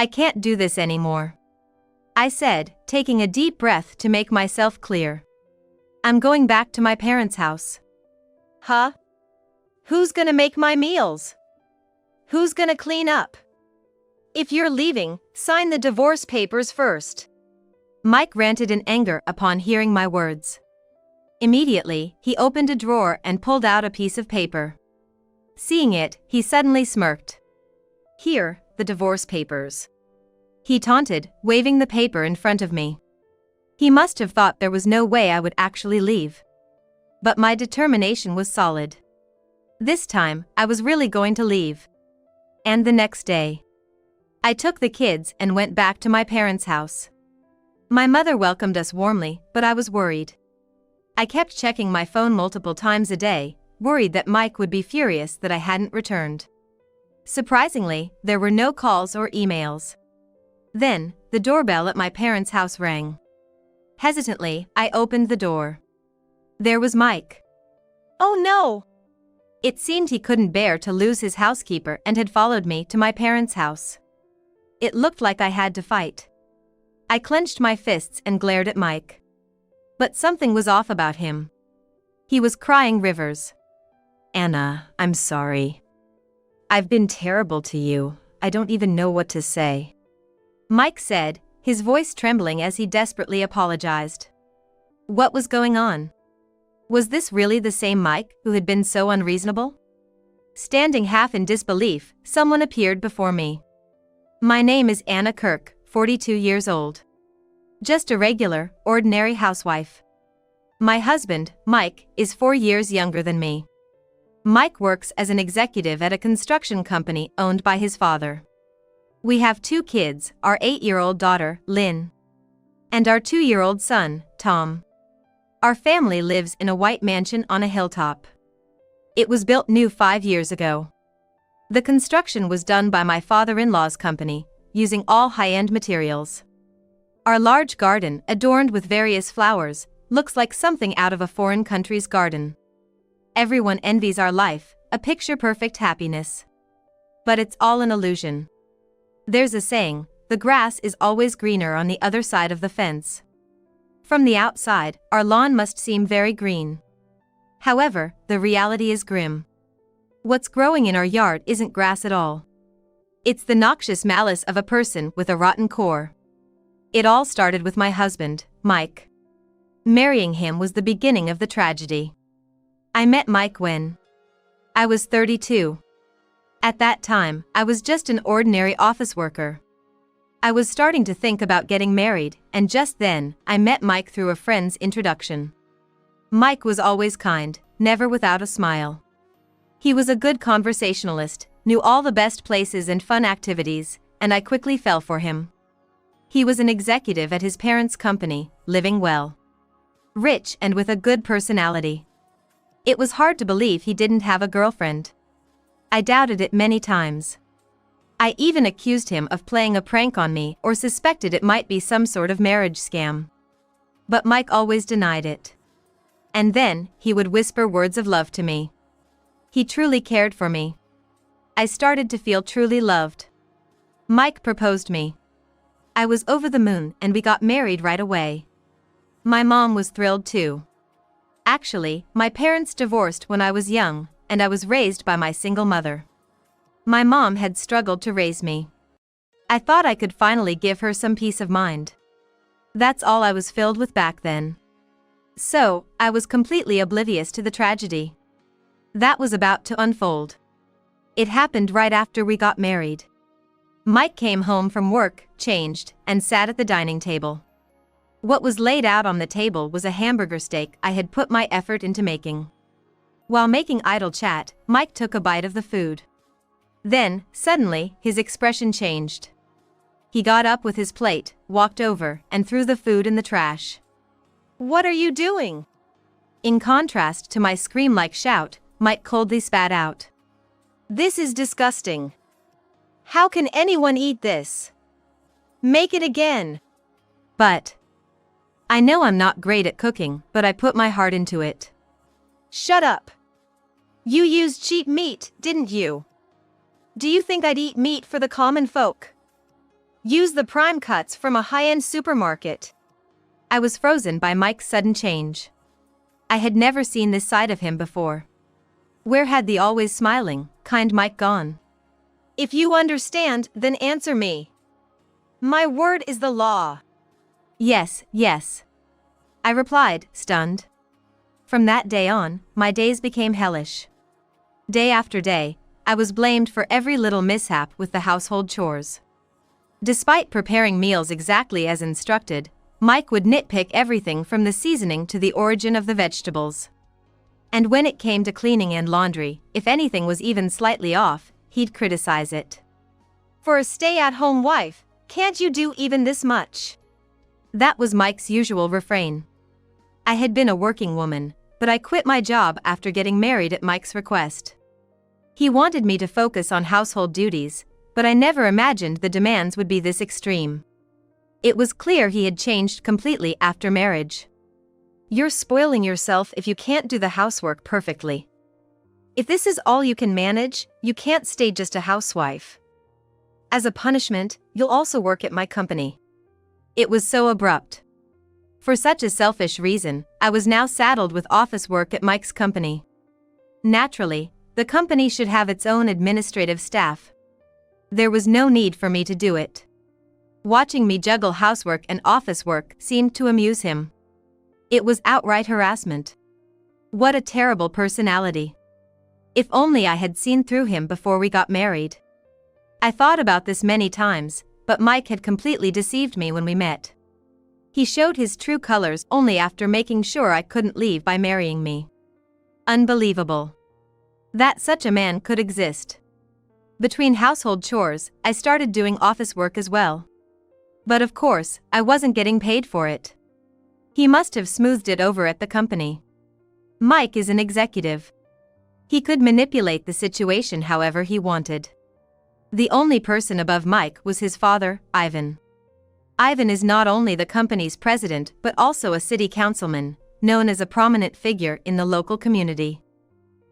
I can't do this anymore, I said, taking a deep breath to make myself clear. I'm going back to my parents' house. Huh? Who's gonna make my meals? Who's gonna clean up? If you're leaving, sign the divorce papers first. Mike ranted in anger upon hearing my words. Immediately, he opened a drawer and pulled out a piece of paper. Seeing it, he suddenly smirked. Here, the divorce papers, he taunted, waving the paper in front of me. He must have thought there was no way I would actually leave. But my determination was solid. This time, I was really going to leave. And the next day, I took the kids and went back to my parents' house. My mother welcomed us warmly, but I was worried. I kept checking my phone multiple times a day, worried that Mike would be furious that I hadn't returned. Surprisingly, there were no calls or emails. Then, the doorbell at my parents' house rang. Hesitantly, I opened the door. There was Mike. Oh no! It seemed he couldn't bear to lose his housekeeper and had followed me to my parents' house. It looked like I had to fight. I clenched my fists and glared at Mike. But something was off about him. He was crying rivers. Anna, I'm sorry. I've been terrible to you. I don't even know what to say, Mike said, his voice trembling as he desperately apologized. What was going on? Was this really the same Mike who had been so unreasonable? Standing half in disbelief, someone appeared before me. My name is Anna Kirk, 42 years old. Just a regular, ordinary housewife. My husband, Mike, is 4 years younger than me. Mike works as an executive at a construction company owned by his father. We have 2 kids, our 8-year-old daughter, Lynn, and our 2-year-old son, Tom. Our family lives in a white mansion on a hilltop. It was built new 5 years ago. The construction was done by my father-in-law's company, using all high-end materials. Our large garden, adorned with various flowers, looks like something out of a foreign country's garden. Everyone envies our life, a picture-perfect happiness. But it's all an illusion. There's a saying, the grass is always greener on the other side of the fence. From the outside, our lawn must seem very green. However, the reality is grim. What's growing in our yard isn't grass at all. It's the noxious malice of a person with a rotten core. It all started with my husband, Mike. Marrying him was the beginning of the tragedy. I met Mike when I was 32. At that time, I was just an ordinary office worker. I was starting to think about getting married, and just then, I met Mike through a friend's introduction. Mike was always kind, never without a smile. He was a good conversationalist, knew all the best places and fun activities, and I quickly fell for him. He was an executive at his parents' company, living well. Rich and with a good personality. It was hard to believe he didn't have a girlfriend. I doubted it many times. I even accused him of playing a prank on me or suspected it might be some sort of marriage scam. But Mike always denied it. And then, he would whisper words of love to me. He truly cared for me. I started to feel truly loved. Mike proposed me. I was over the moon and we got married right away. My mom was thrilled too. Actually, my parents divorced when I was young, and I was raised by my single mother. My mom had struggled to raise me. I thought I could finally give her some peace of mind. That's all I was filled with back then. So, I was completely oblivious to the tragedy that was about to unfold. It happened right after we got married. Mike came home from work, changed, and sat at the dining table. What was laid out on the table was a hamburger steak I had put my effort into making. While making idle chat, Mike took a bite of the food. Then, suddenly, his expression changed. He got up with his plate, walked over, and threw the food in the trash. What are you doing? In contrast to my scream-like shout, Mike coldly spat out. This is disgusting. How can anyone eat this? Make it again. But I know I'm not great at cooking, but I put my heart into it. Shut up. You used cheap meat, didn't you? Do you think I'd eat meat for the common folk? Use the prime cuts from a high-end supermarket. I was frozen by Mike's sudden change. I had never seen this side of him before. Where had the always smiling, kind Mike gone? If you understand, then answer me. My word is the law. Yes, yes. I replied, stunned. From that day on, my days became hellish. Day after day, I was blamed for every little mishap with the household chores. Despite preparing meals exactly as instructed, Mike would nitpick everything from the seasoning to the origin of the vegetables. And when it came to cleaning and laundry, if anything was even slightly off, he'd criticize it. For a stay-at-home wife, can't you do even this much? That was Mike's usual refrain. I had been a working woman, but I quit my job after getting married at Mike's request. He wanted me to focus on household duties, but I never imagined the demands would be this extreme. It was clear he had changed completely after marriage. You're spoiling yourself if you can't do the housework perfectly. If this is all you can manage, you can't stay just a housewife. As a punishment, you'll also work at my company. It was so abrupt. For such a selfish reason, I was now saddled with office work at Mike's company. Naturally, the company should have its own administrative staff. There was no need for me to do it. Watching me juggle housework and office work seemed to amuse him. It was outright harassment. What a terrible personality. If only I had seen through him before we got married. I thought about this many times, but Mike had completely deceived me when we met. He showed his true colors only after making sure I couldn't leave by marrying me. Unbelievable. That such a man could exist. Between household chores, I started doing office work as well. But of course, I wasn't getting paid for it. He must have smoothed it over at the company. Mike is an executive. He could manipulate the situation however he wanted. The only person above Mike was his father, Ivan. Ivan is not only the company's president but also a city councilman, known as a prominent figure in the local community.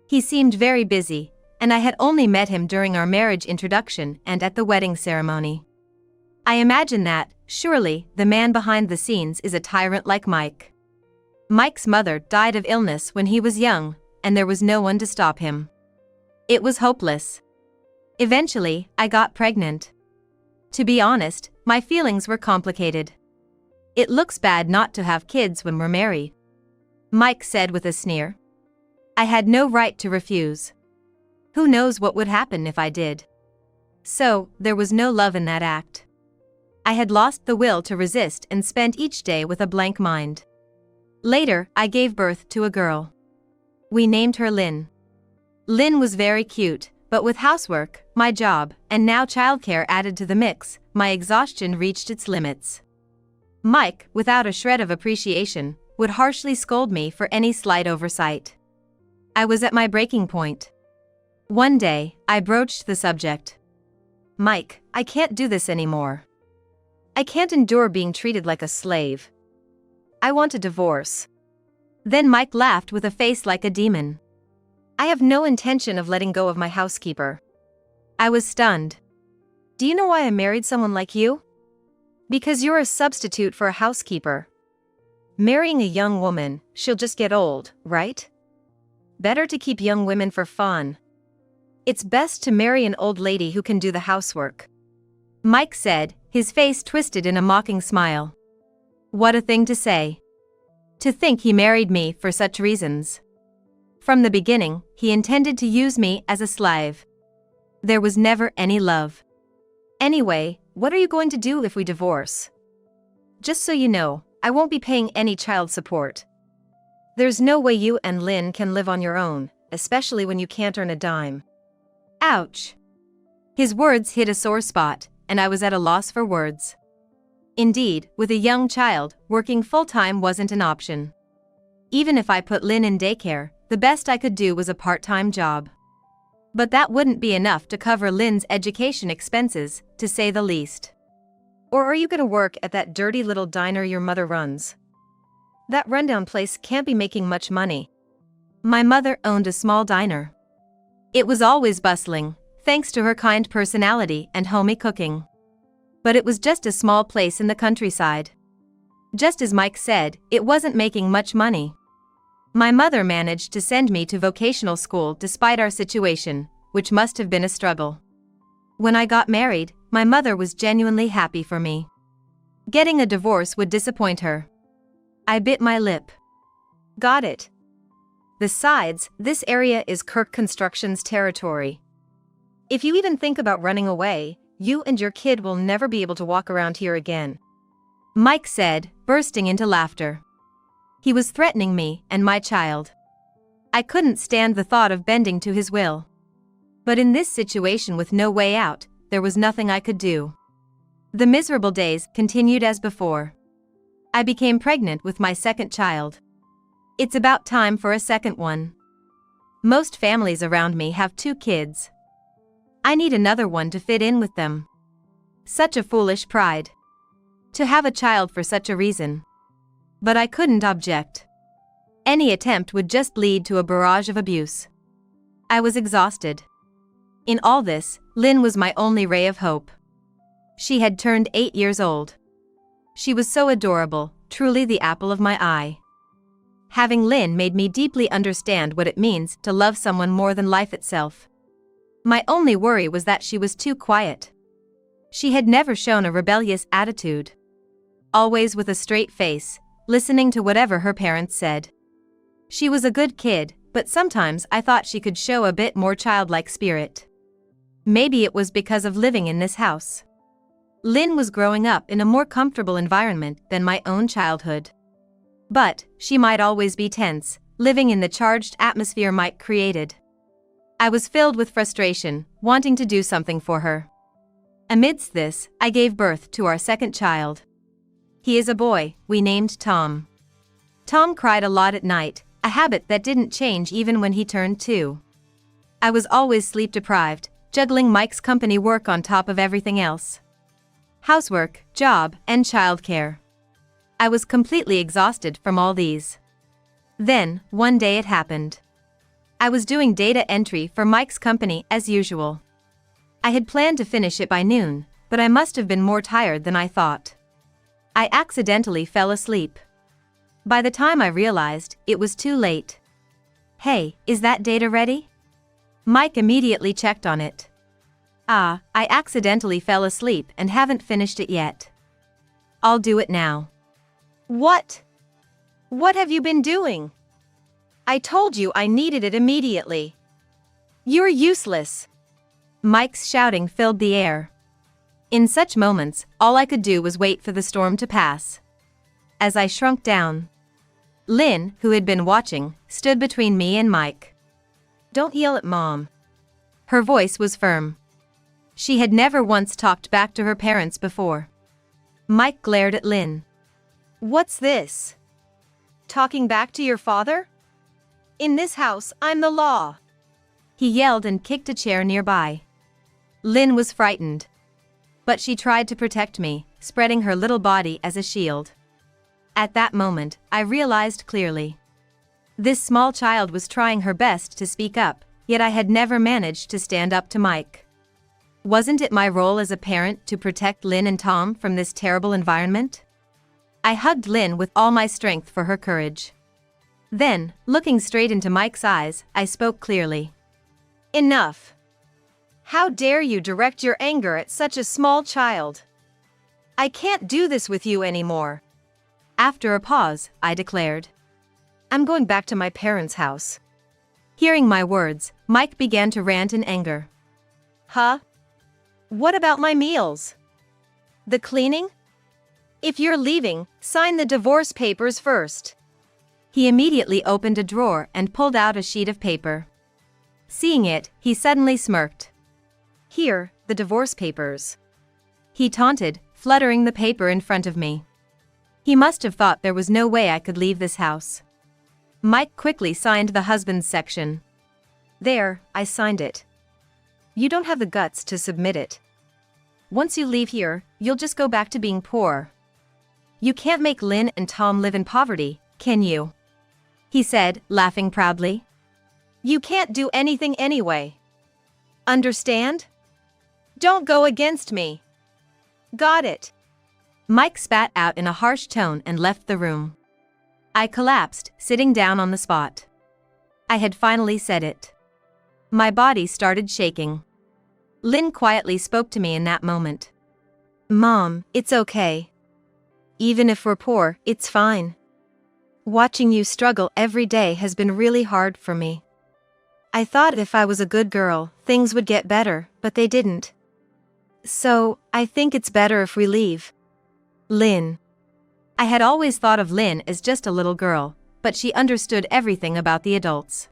He seemed very busy, and I had only met him during our marriage introduction and at the wedding ceremony. I imagine that, surely, the man behind the scenes is a tyrant like Mike. Mike's mother died of illness when he was young, and there was no one to stop him. It was hopeless. Eventually, I got pregnant. To be honest, my feelings were complicated. It looks bad not to have kids when we're married, Mike said with a sneer. I had no right to refuse. Who knows what would happen if I did? So, there was no love in that act. I had lost the will to resist and spent each day with a blank mind. Later, I gave birth to a girl. We named her Lynn. Lynn was very cute, but with housework, my job, and now childcare added to the mix, my exhaustion reached its limits. Mike, without a shred of appreciation, would harshly scold me for any slight oversight. I was at my breaking point. One day, I broached the subject. Mike, I can't do this anymore. I can't endure being treated like a slave. I want a divorce. Then Mike laughed with a face like a demon. I have no intention of letting go of my housekeeper. I was stunned. Do you know why I married someone like you? Because you're a substitute for a housekeeper. Marrying a young woman, she'll just get old, right? Better to keep young women for fun. It's best to marry an old lady who can do the housework. Mike said, his face twisted in a mocking smile. What a thing to say. To think he married me for such reasons. From the beginning, he intended to use me as a slave. There was never any love. Anyway, what are you going to do if we divorce? Just so you know, I won't be paying any child support. There's no way you and Lynn can live on your own, especially when you can't earn a dime. Ouch. His words hit a sore spot, and I was at a loss for words. Indeed, with a young child, working full-time wasn't an option. Even if I put Lynn in daycare, the best I could do was a part-time job. But that wouldn't be enough to cover Lynn's education expenses, to say the least. Or are you gonna work at that dirty little diner your mother runs? That rundown place can't be making much money. My mother owned a small diner. It was always bustling, thanks to her kind personality and homey cooking. But it was just a small place in the countryside. Just as Mike said, it wasn't making much money. My mother managed to send me to vocational school despite our situation, which must have been a struggle. When I got married, my mother was genuinely happy for me. Getting a divorce would disappoint her. I bit my lip. Got it. Besides, this area is Kirk Construction's territory. If you even think about running away, you and your kid will never be able to walk around here again. Mike said, bursting into laughter. He was threatening me and my child. I couldn't stand the thought of bending to his will. But in this situation with no way out, there was nothing I could do. The miserable days continued as before. I became pregnant with my second child. It's about time for a second one. Most families around me have 2 kids. I need another one to fit in with them. Such a foolish pride. To have a child for such a reason. But I couldn't object. Any attempt would just lead to a barrage of abuse. I was exhausted. In all this, Lynn was my only ray of hope. She had turned 8 years old. She was so adorable, truly the apple of my eye. Having Lynn made me deeply understand what it means to love someone more than life itself. My only worry was that she was too quiet. She had never shown a rebellious attitude. Always with a straight face, listening to whatever her parents said. She was a good kid, but sometimes I thought she could show a bit more childlike spirit. Maybe it was because of living in this house. Lynn was growing up in a more comfortable environment than my own childhood. But she might always be tense, living in the charged atmosphere Mike created. I was filled with frustration, wanting to do something for her. Amidst this, I gave birth to our second child. He is a boy, we named Tom. Tom cried a lot at night, a habit that didn't change even when he turned 2. I was always sleep-deprived, juggling Mike's company work on top of everything else. Housework, job, and childcare. I was completely exhausted from all these. Then, one day it happened. I was doing data entry for Mike's company as usual. I had planned to finish it by noon, but I must have been more tired than I thought. I accidentally fell asleep. By the time I realized, it was too late. "Hey, is that data ready?" Mike immediately checked on it. "I accidentally fell asleep and haven't finished it yet." "I'll do it now." What? What have you been doing? I told you I needed it immediately. You're useless. Mike's shouting filled the air. In such moments, all I could do was wait for the storm to pass. As I shrunk down, Lynn, who had been watching, stood between me and Mike. "Don't yell at Mom." Her voice was firm. She had never once talked back to her parents before. Mike glared at Lynn. "What's this? Talking back to your father? In this house, I'm the law." He yelled and kicked a chair nearby. Lynn was frightened. But she tried to protect me, spreading her little body as a shield. At that moment, I realized clearly. This small child was trying her best to speak up, yet I had never managed to stand up to Mike. Wasn't it my role as a parent to protect Lynn and Tom from this terrible environment? I hugged Lynn with all my strength for her courage. Then, looking straight into Mike's eyes, I spoke clearly. "Enough. How dare you direct your anger at such a small child? I can't do this with you anymore." After a pause, I declared. "I'm going back to my parents' house." Hearing my words, Mike began to rant in anger. "Huh? What about my meals? The cleaning? If you're leaving, sign the divorce papers first." He immediately opened a drawer and pulled out a sheet of paper. Seeing it, he suddenly smirked. "Here, the divorce papers." He taunted, fluttering the paper in front of me. He must have thought there was no way I could leave this house. Mike quickly signed the husband's section. "There, I signed it. You don't have the guts to submit it. Once you leave here, you'll just go back to being poor. You can't make Lynn and Tom live in poverty, can you?" He said, laughing proudly. "You can't do anything anyway. Understand? Don't go against me." Got it. Mike spat out in a harsh tone and left the room. I collapsed, sitting down on the spot. I had finally said it. My body started shaking. Lynn quietly spoke to me in that moment. Mom, it's okay. Even if we're poor, it's fine. Watching you struggle every day has been really hard for me. I thought if I was a good girl, things would get better, but they didn't. So, I think it's better if we leave. Lynn. I had always thought of Lynn as just a little girl, but she understood everything about the adults.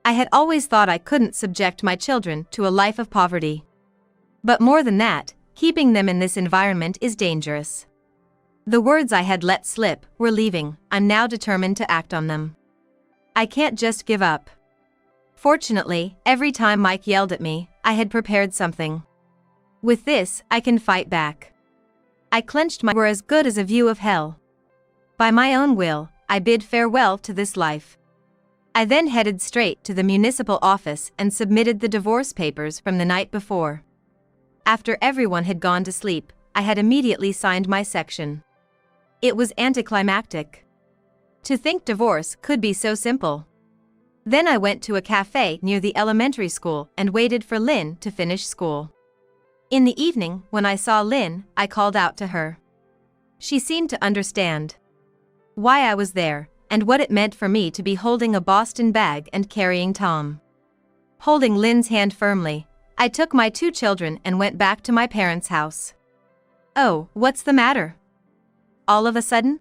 I had always thought I couldn't subject my children to a life of poverty. But more than that, keeping them in this environment is dangerous. The words I had let slip were leaving. I'm now determined to act on them. I can't just give up. Fortunately, every time Mike yelled at me, I had prepared something. With this, I can fight back. I clenched my were as good as a view of hell. By my own will, I bid farewell to this life. I then headed straight to the municipal office and submitted the divorce papers from the night before. After everyone had gone to sleep, I had immediately signed my section. It was anticlimactic. To think divorce could be so simple. Then I went to a cafe near the elementary school and waited for Lynn to finish school. In the evening, when I saw Lynn, I called out to her. She seemed to understand why I was there, and what it meant for me to be holding a Boston bag and carrying Tom. Holding Lynn's hand firmly, I took my 2 children and went back to my parents' house. Oh, what's the matter? All of a sudden?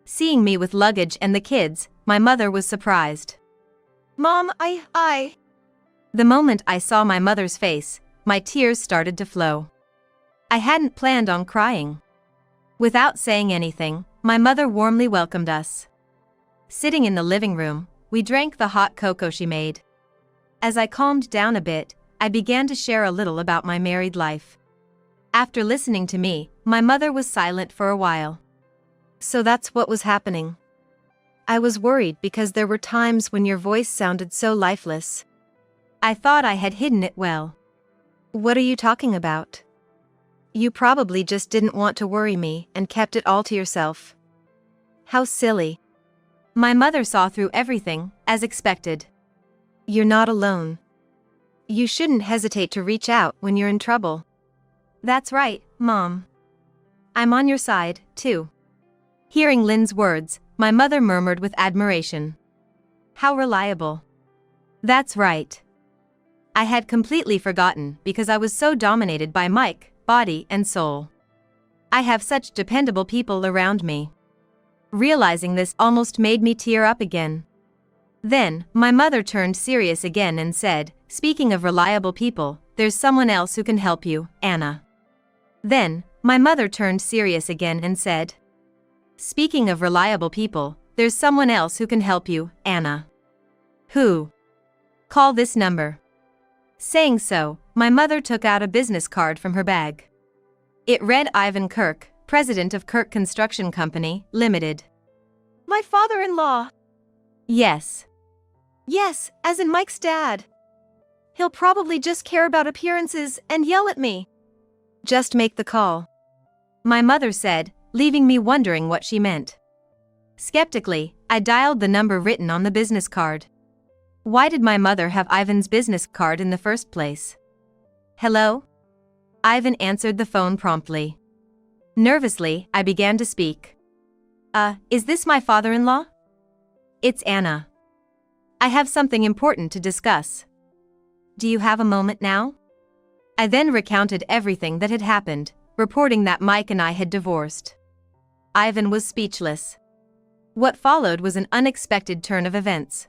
Seeing me with luggage and the kids, my mother was surprised. Mom, The moment I saw my mother's face, my tears started to flow. I hadn't planned on crying. Without saying anything, my mother warmly welcomed us. Sitting in the living room, we drank the hot cocoa she made. As I calmed down a bit, I began to share a little about my married life. After listening to me, my mother was silent for a while. So that's what was happening. I was worried because there were times when your voice sounded so lifeless. I thought I had hidden it well. What are you talking about? You probably just didn't want to worry me and kept it all to yourself. How silly. My mother saw through everything, as expected. You're not alone. You shouldn't hesitate to reach out when you're in trouble. That's right, Mom. I'm on your side, too. Hearing Lynn's words, my mother murmured with admiration. How reliable. That's right. I had completely forgotten because I was so dominated by Mike, body and soul. I have such dependable people around me. Realizing this almost made me tear up again. Then, my mother turned serious again and said, "Speaking of reliable people, there's someone else who can help you, Anna." Then, my mother turned serious again and said, "Speaking of reliable people, there's someone else who can help you, Anna." Who? Call this number. Saying so, my mother took out a business card from her bag. It read Ivan Kirk, president of Kirk Construction Company, Limited. My father-in-law. Yes. Yes, as in Mike's dad. He'll probably just care about appearances and yell at me. Just make the call. My mother said, leaving me wondering what she meant. Skeptically, I dialed the number written on the business card. Why did my mother have Ivan's business card in the first place? Hello? Ivan answered the phone promptly. Nervously, I began to speak. Is this my father-in-law? It's Anna. I have something important to discuss. Do you have a moment now? I then recounted everything that had happened, reporting that Mike and I had divorced. Ivan was speechless. What followed was an unexpected turn of events.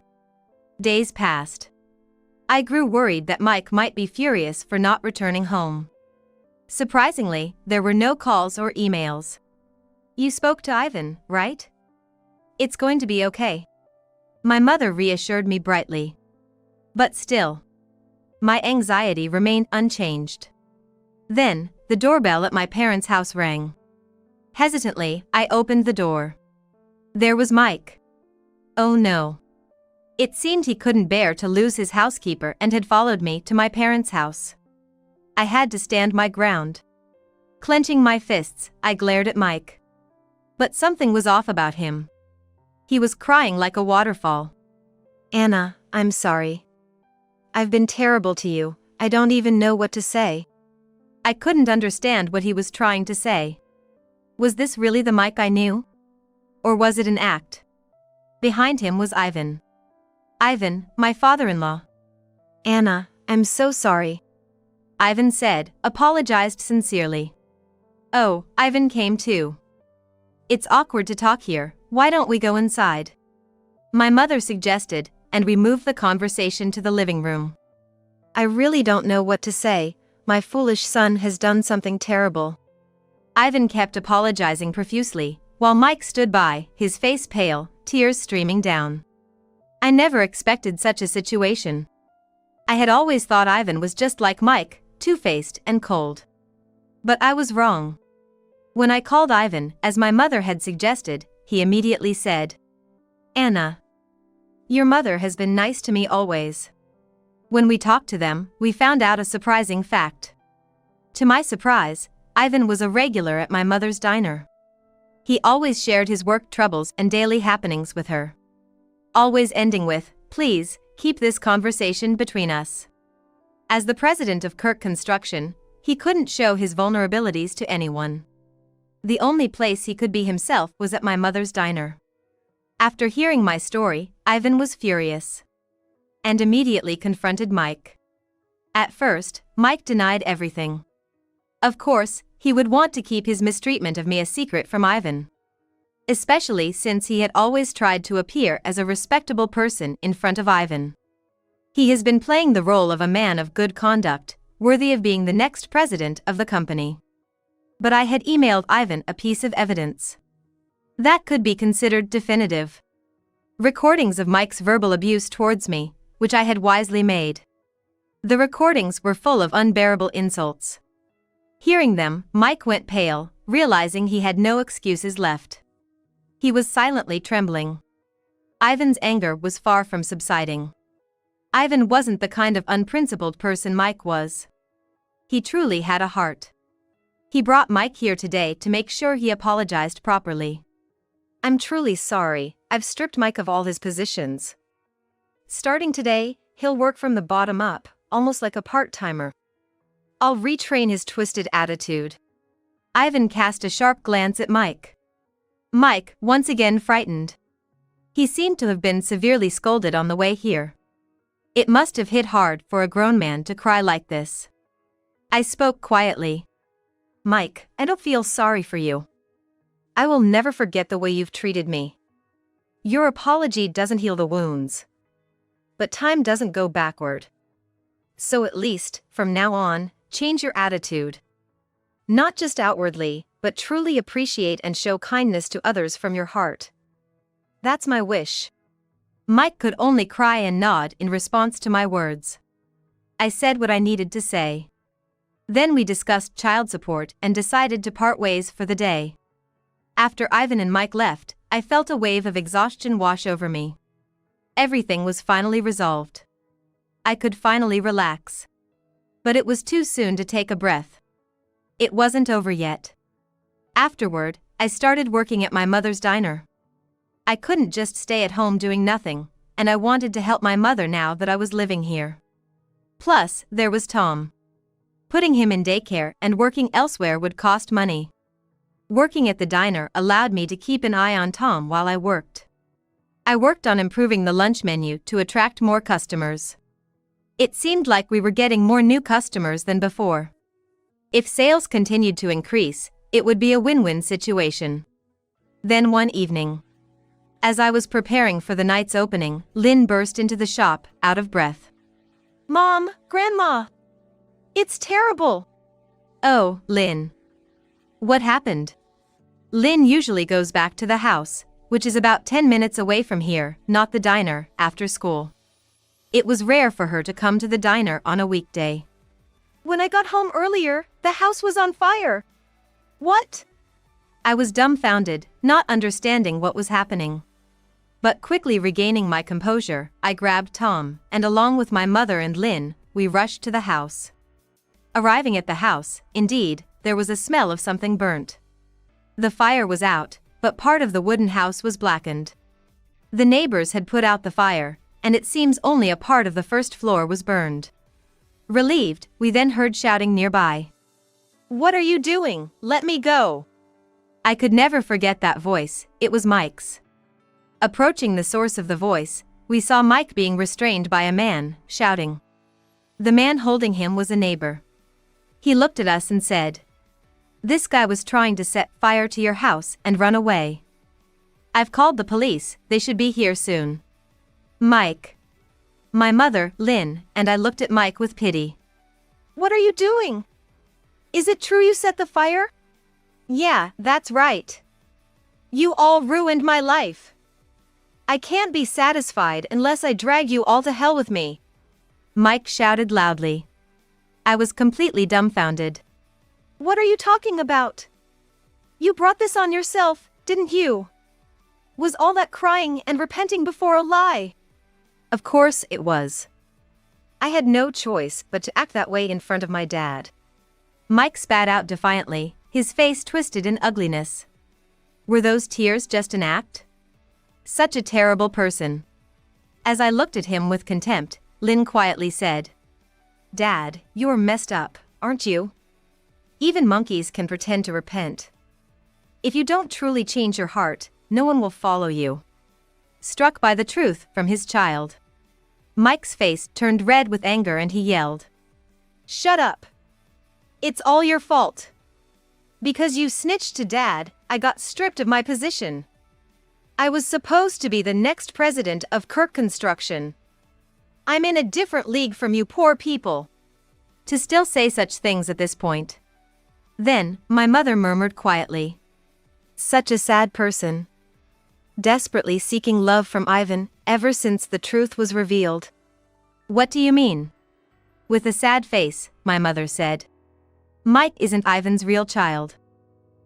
Days passed. I grew worried that Mike might be furious for not returning home. Surprisingly, there were no calls or emails. You spoke to Ivan, right? It's going to be okay. My mother reassured me brightly. But still, my anxiety remained unchanged. Then, the doorbell at my parents' house rang. Hesitantly, I opened the door. There was Mike. Oh no. It seemed he couldn't bear to lose his housekeeper and had followed me to my parents' house. I had to stand my ground. Clenching my fists, I glared at Mike. But something was off about him. He was crying like a waterfall. Anna, I'm sorry. I've been terrible to you, I don't even know what to say. I couldn't understand what he was trying to say. Was this really the Mike I knew? Or was it an act? Behind him was Ivan. Ivan, my father-in-law. Anna, I'm so sorry. Ivan said, apologized sincerely. Oh, Ivan came too. It's awkward to talk here, why don't we go inside? My mother suggested, and we moved the conversation to the living room. I really don't know what to say, my foolish son has done something terrible. Ivan kept apologizing profusely, while Mike stood by, his face pale, tears streaming down. I never expected such a situation. I had always thought Ivan was just like Mike, two-faced and cold. But I was wrong. When I called Ivan, as my mother had suggested, he immediately said, Anna, your mother has been nice to me always. When we talked to them, we found out a surprising fact. To my surprise, Ivan was a regular at my mother's diner. He always shared his work troubles and daily happenings with her. Always ending with, please, keep this conversation between us. As the president of Kirk Construction, he couldn't show his vulnerabilities to anyone. The only place he could be himself was at my mother's diner. After hearing my story, Ivan was furious. And immediately confronted Mike. At first, Mike denied everything. Of course, he would want to keep his mistreatment of me a secret from Ivan. Especially since he had always tried to appear as a respectable person in front of Ivan. He has been playing the role of a man of good conduct, worthy of being the next president of the company. But I had emailed Ivan a piece of evidence that could be considered definitive. Recordings of Mike's verbal abuse towards me, which I had wisely made. The recordings were full of unbearable insults. Hearing them, Mike went pale, realizing he had no excuses left. He was silently trembling. Ivan's anger was far from subsiding. Ivan wasn't the kind of unprincipled person Mike was. He truly had a heart. He brought Mike here today to make sure he apologized properly. I'm truly sorry, I've stripped Mike of all his positions. Starting today, he'll work from the bottom up, almost like a part-timer. I'll retrain his twisted attitude. Ivan cast a sharp glance at Mike. Mike, once again frightened. He seemed to have been severely scolded on the way here. It must have hit hard for a grown man to cry like this. I spoke quietly. Mike, I don't feel sorry for you. I will never forget the way you've treated me. Your apology doesn't heal the wounds. But time doesn't go backward. So at least, from now on, change your attitude. Not just outwardly, but truly appreciate and show kindness to others from your heart. That's my wish. Mike could only cry and nod in response to my words. I said what I needed to say. Then we discussed child support and decided to part ways for the day. After Ivan and Mike left, I felt a wave of exhaustion wash over me. Everything was finally resolved. I could finally relax. But it was too soon to take a breath. It wasn't over yet. Afterward, I started working at my mother's diner. I couldn't just stay at home doing nothing, and I wanted to help my mother now that I was living here. Plus, there was Tom. Putting him in daycare and working elsewhere would cost money. Working at the diner allowed me to keep an eye on Tom while I worked. I worked on improving the lunch menu to attract more customers. It seemed like we were getting more new customers than before. If sales continued to increase, it would be a win-win situation. Then one evening, as I was preparing for the night's opening, Lynn burst into the shop, out of breath. Mom, Grandma! It's terrible! Oh, Lynn. What happened? Lynn usually goes back to the house, which is about 10 minutes away from here, not the diner, after school. It was rare for her to come to the diner on a weekday. When I got home earlier, the house was on fire. What? I was dumbfounded, not understanding what was happening. But quickly regaining my composure, I grabbed Tom, and along with my mother and Lynn, we rushed to the house. Arriving at the house, indeed, there was a smell of something burnt. The fire was out, but part of the wooden house was blackened. The neighbors had put out the fire, and it seems only a part of the first floor was burned. Relieved, we then heard shouting nearby. "What are you doing? Let me go!" I could never forget that voice. It was Mike's. Approaching the source of the voice, we saw Mike being restrained by a man, shouting. The man holding him was a neighbor. He looked at us and said, "This guy was trying to set fire to your house and run away. I've called the police, they should be here soon." Mike. My mother, Lynn, and I looked at Mike with pity. "What are you doing? Is it true you set the fire?" "Yeah, that's right. You all ruined my life. I can't be satisfied unless I drag you all to hell with me," Mike shouted loudly. I was completely dumbfounded. "What are you talking about? You brought this on yourself, didn't you? Was all that crying and repenting before a lie?" Of course it was. I had no choice but to act that way in front of my dad. Mike spat out defiantly, his face twisted in ugliness. Were those tears just an act? Such a terrible person. As I looked at him with contempt, Lynn quietly said, "Dad, you're messed up, aren't you? Even monkeys can pretend to repent. If you don't truly change your heart, no one will follow you." Struck by the truth from his child, Mike's face turned red with anger and he yelled, "Shut up! It's all your fault. Because you snitched to Dad, I got stripped of my position. I was supposed to be the next president of Kirk Construction. I'm in a different league from you poor people." To still say such things at this point. Then, my mother murmured quietly, "Such a sad person. Desperately seeking love from Ivan, ever since the truth was revealed." "What do you mean?" With a sad face, my mother said. "Mike isn't Ivan's real child."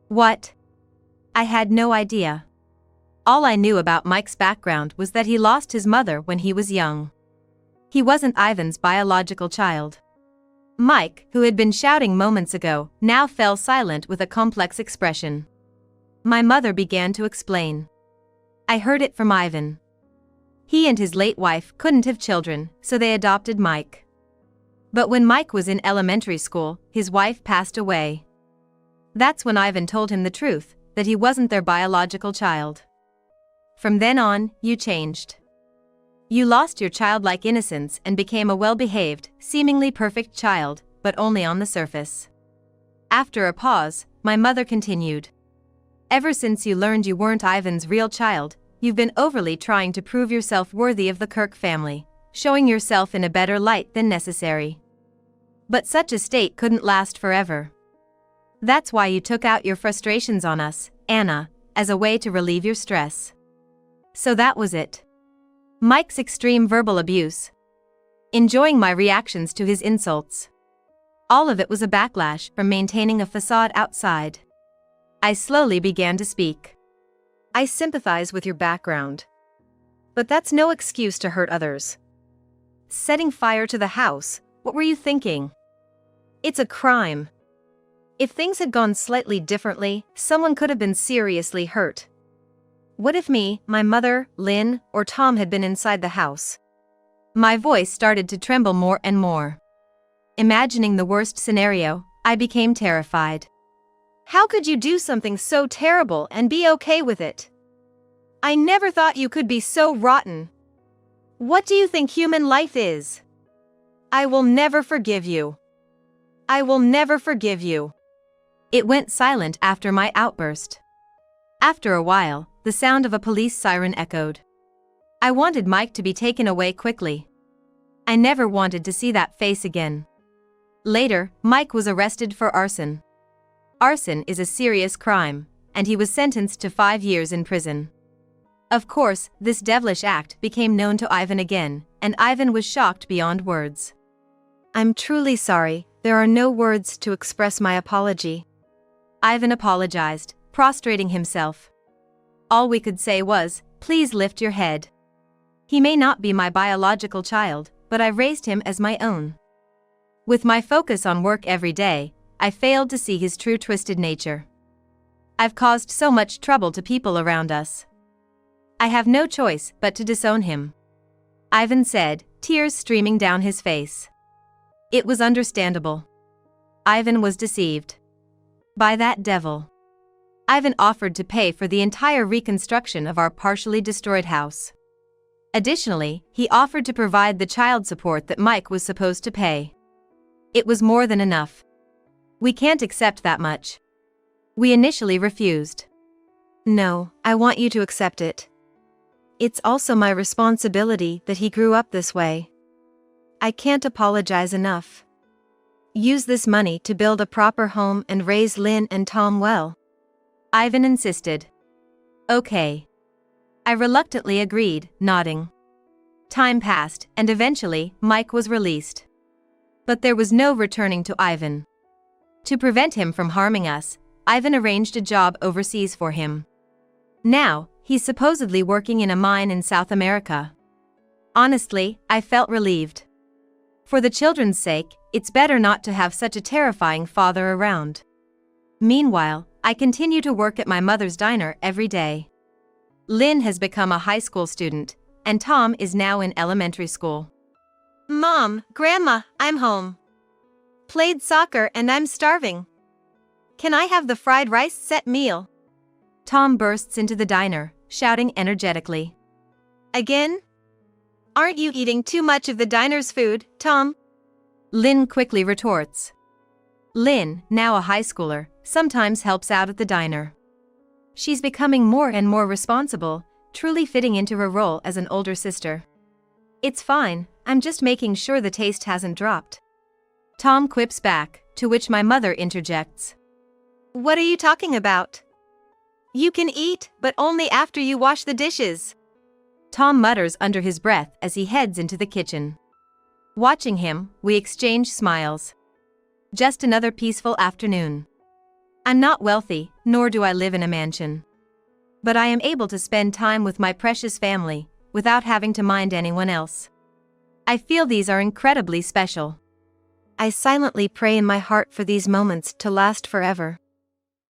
"What?" I had no idea. All I knew about Mike's background was that he lost his mother when he was young. He wasn't Ivan's biological child. Mike, who had been shouting moments ago, now fell silent with a complex expression. My mother began to explain. "I heard it from Ivan. He and his late wife couldn't have children, so they adopted Mike. But when Mike was in elementary school, his wife passed away. That's when Ivan told him the truth, that he wasn't their biological child. From then on, you changed. You lost your childlike innocence and became a well-behaved, seemingly perfect child, but only on the surface." After a pause, my mother continued. "Ever since you learned you weren't Ivan's real child, you've been overly trying to prove yourself worthy of the Kirk family, showing yourself in a better light than necessary. But such a state couldn't last forever. That's why you took out your frustrations on us, Anna, as a way to relieve your stress. So that was it. Mike's extreme verbal abuse. Enjoying my reactions to his insults. All of it was a backlash from maintaining a facade outside." I slowly began to speak. "I sympathize with your background. But that's no excuse to hurt others. Setting fire to the house, what were you thinking? It's a crime. If things had gone slightly differently, someone could have been seriously hurt. What if me, my mother, Lynn, or Tom had been inside the house?" My voice started to tremble more and more. Imagining the worst scenario, I became terrified. "How could you do something so terrible and be okay with it? I never thought you could be so rotten. What do you think human life is? I will never forgive you. I will never forgive you." It went silent after my outburst. After a while, the sound of a police siren echoed. I wanted Mike to be taken away quickly. I never wanted to see that face again. Later, Mike was arrested for arson. Arson is a serious crime, and he was sentenced to 5 years in prison. Of course, this devilish act became known to Ivan again, and Ivan was shocked beyond words. "I'm truly sorry, there are no words to express my apology." Ivan apologized, prostrating himself. All we could say was, "Please lift your head. He may not be my biological child, but I raised him as my own." With my focus on work every day, I failed to see his true twisted nature. I've caused so much trouble to people around us. I have no choice but to disown him. Ivan said, tears streaming down his face. It was understandable. Ivan was deceived. By that devil. Ivan offered to pay for the entire reconstruction of our partially destroyed house. Additionally, he offered to provide the child support that Mike was supposed to pay. It was more than enough. We can't accept that much. We initially refused. No, I want you to accept it. It's also my responsibility that he grew up this way. I can't apologize enough. Use this money to build a proper home and raise Lynn and Tom well. Ivan insisted. Okay. I reluctantly agreed, nodding. Time passed, and eventually, Mike was released. But there was no returning to Ivan. To prevent him from harming us, Ivan arranged a job overseas for him. Now, he's supposedly working in a mine in South America. Honestly, I felt relieved. For the children's sake, it's better not to have such a terrifying father around. Meanwhile, I continue to work at my mother's diner every day. Lynn has become a high school student, and Tom is now in elementary school. Mom, Grandma, I'm home. Played soccer and I'm starving. Can I have the fried rice set meal? Tom bursts into the diner, shouting energetically. Again? Aren't you eating too much of the diner's food, Tom? Lynn quickly retorts. Lynn, now a high schooler, sometimes helps out at the diner. She's becoming more and more responsible, truly fitting into her role as an older sister. It's fine, I'm just making sure the taste hasn't dropped. Tom quips back, to which my mother interjects. What are you talking about? You can eat, but only after you wash the dishes. Tom mutters under his breath as he heads into the kitchen. Watching him, we exchange smiles. Just another peaceful afternoon. I'm not wealthy, nor do I live in a mansion. But I am able to spend time with my precious family, without having to mind anyone else. I feel these are incredibly special. I silently pray in my heart for these moments to last forever.